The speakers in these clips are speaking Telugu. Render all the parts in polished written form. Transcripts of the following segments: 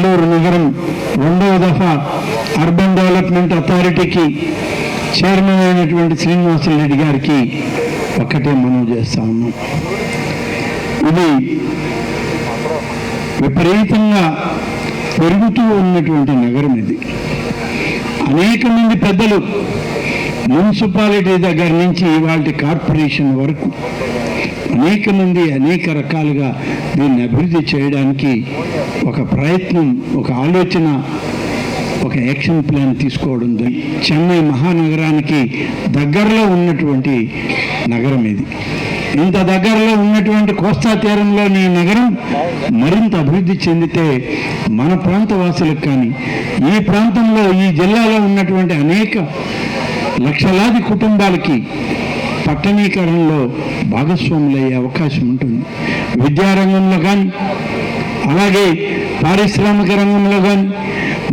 నెల్లూరు నగరం రెండవ దఫా అర్బన్ డెవలప్మెంట్ అథారిటీకి చైర్మన్ అయినటువంటి శ్రీనివాసరెడ్డి గారికి ఒక్కటే మనవి చేస్తా ఉన్నాం. ఇది విపరీతంగా పెరుగుతూ ఉన్నటువంటి నగరం ఇది. అనేక మంది పెద్దలు మున్సిపాలిటీ దగ్గర నుంచి వాటి కార్పొరేషన్ వరకు అనేక మంది అనేక రకాలుగా దీన్ని అభివృద్ధి చేయడానికి ఒక ప్రయత్నం, ఒక ఆలోచన, ఒక యాక్షన్ ప్లాన్ తీసుకోవడం. చెన్నై మహానగరానికి దగ్గరలో ఉన్నటువంటి నగరం ఇది. ఇంత దగ్గరలో ఉన్నటువంటి కోస్తా తీరంలోని ఈ నగరం మరింత అభివృద్ధి చెందితే మన ప్రాంత వాసులకు కానీ, ఈ ప్రాంతంలో ఈ జిల్లాలో ఉన్నటువంటి అనేక లక్షలాది కుటుంబాలకి పట్టణీకరణలో భాగస్వాములయ్యే అవకాశం ఉంటుంది. విద్యారంగంలో కానీ, అలాగే పారిశ్రామిక రంగంలో కానీ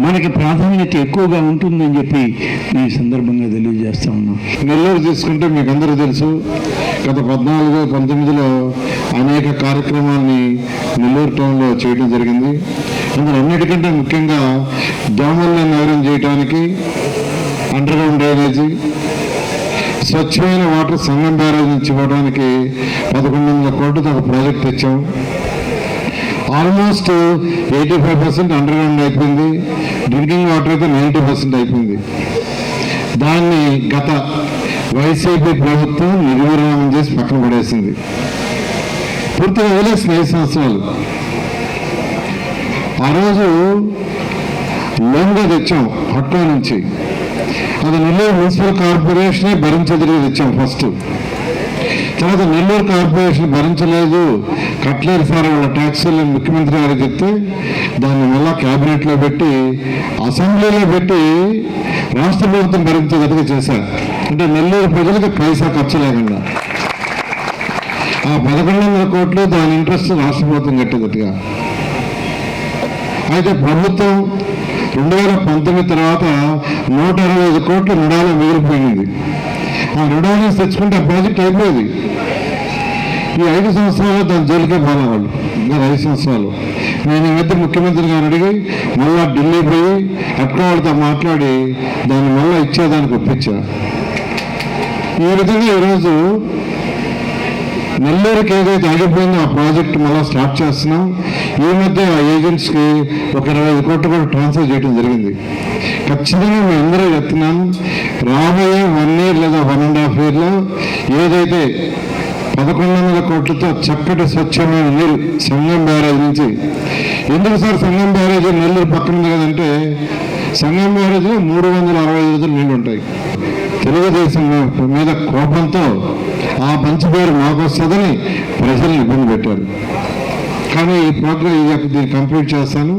మనకి ప్రాధాన్యత ఎక్కువగా ఉంటుందని చెప్పి ఈ సందర్భంగా తెలియజేస్తా ఉన్నాం. నెల్లూరు తీసుకుంటే మీకు అందరూ తెలుసు, గత 14-19లో అనేక కార్యక్రమాల్ని నెల్లూరు టౌన్లో చేయడం జరిగింది. అందులో అన్నిటికంటే ముఖ్యంగా దోమల్ని నగరం చేయడానికి అండర్ గ్రౌండ్ డ్రైనేజీ, స్వచ్ఛమైన వాటర్ సంగం బ్యారేజ్ నుంచి ఇవ్వడానికి 1100 కోట్లతో ఒక ప్రాజెక్ట్ తెచ్చాం. ఆల్మోస్ట్ 85% అండర్ గ్రౌండ్ అయిపోయింది. డ్రింకింగ్ వాటర్ అయితే 90% అయిపోయింది. దాన్ని గత వైసీపీ ప్రభుత్వం నిర్వీర్యం చేసి పక్కన పడేసింది. పూర్తిగా వదిలేసిన 5 సంవత్సరాలు. ఆ రోజు లోన్గా తెచ్చాం హట్కో నుంచి. అది నెల్లూరు మున్సిపల్ కార్పొరేషనే భరించదలిగి తెచ్చాం ఫస్ట్. తర్వాత నెల్లూరు కార్పొరేషన్ భరించలేదు, కట్లేరు సార్ వాళ్ళ ట్యాక్సీలను ముఖ్యమంత్రి గారికి చెప్తే దాన్ని మళ్ళా క్యాబినెట్లో పెట్టి అసెంబ్లీలో పెట్టి రాష్ట్ర ప్రభుత్వం భరించేటట్టుగా చేశారు. అంటే నెల్లూరు ప్రజలకు పైసా ఖర్చు లేకుండా ఆ 1100 కోట్లు దాని ఇంట్రెస్ట్ రాష్ట్ర ప్రభుత్వం కట్టేటట్టుగా. అయితే ప్రభుత్వం 2019 తర్వాత 165 కోట్ల రుణాలు మిగిలిపోయింది. ఆ రుణాలు తెచ్చుకుంటే ఆ ప్రాజెక్ట్ అయిపోయింది. ఈ 5 సంవత్సరాలు దాని జోలికే పోలేవాళ్ళు. ఇంకా 5 సంవత్సరాలు నేను ఈ మధ్య ముఖ్యమంత్రి గారిని అడిగి మళ్ళా ఢిల్లీ పోయి అట్లా వాళ్ళతో మాట్లాడి దాన్ని మళ్ళీ ఇచ్చేదానికి ఒప్పించా. ఈ విధంగా ఈరోజు నెల్లూరుకి ఏదైతే ఆగిపోయిందో ఆ ప్రాజెక్టు మళ్ళీ స్టార్ట్ చేస్తున్నాం. ఈ మధ్య ఆ ఏజెంట్స్కి ఒక 25 కోట్లు కూడా ట్రాన్స్ఫర్ చేయడం జరిగింది. ఖచ్చితంగా మేము అందరూ చెప్తున్నాను, రాబోయే 1 year లేదా 1.5 yearలో ఏదైతే 1100 కోట్లతో చక్కటి స్వచ్ఛమైన నీరు సంగం బ్యారేజ్ నుంచి. ఎందుకు సార్ సంగం బ్యారేజ్ నెల్లూరు పక్కన ఉంది కదంటే, సంగం బ్యారేజ్లో 365 రోజులు నీళ్ళు ఉంటాయి. తెలుగుదేశం మీద కోపంతో ఆ మంచి పేరు మాకు వస్తుందని ప్రజల్ని ఇబ్బంది పెట్టారు. కానీ ఈ ప్రోగ్రాం దీన్ని కంప్లీట్ చేస్తాను.